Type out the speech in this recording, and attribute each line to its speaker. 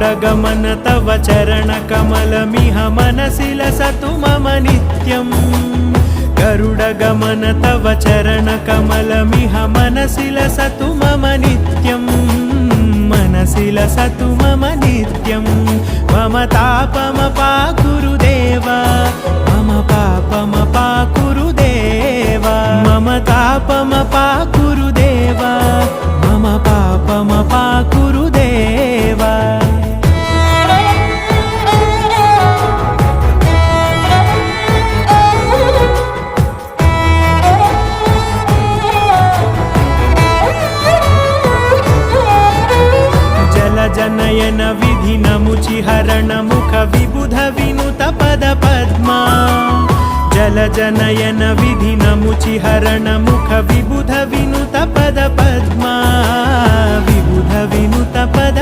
Speaker 1: गरुडगमन तव चरणकमलमिह मनसि लसतु मम नित्यम् गरुडगमन तव चरणकमलमिह मनसि लसतु मम नित्यम् मनसि लसतु मम नित्यं मम तापमपाकुरु देवा मम पापमपाकुरु देवा मम तापमपाकुरु देवा मम पापमपाकुरु देवा जनयन विधि नमुचिहरण मुख विबुध विनुत पद पद्मा जल जनयन विधि नमुचिहरण मुख विबुध विनुत पद पद्मा विबुध विनुत पद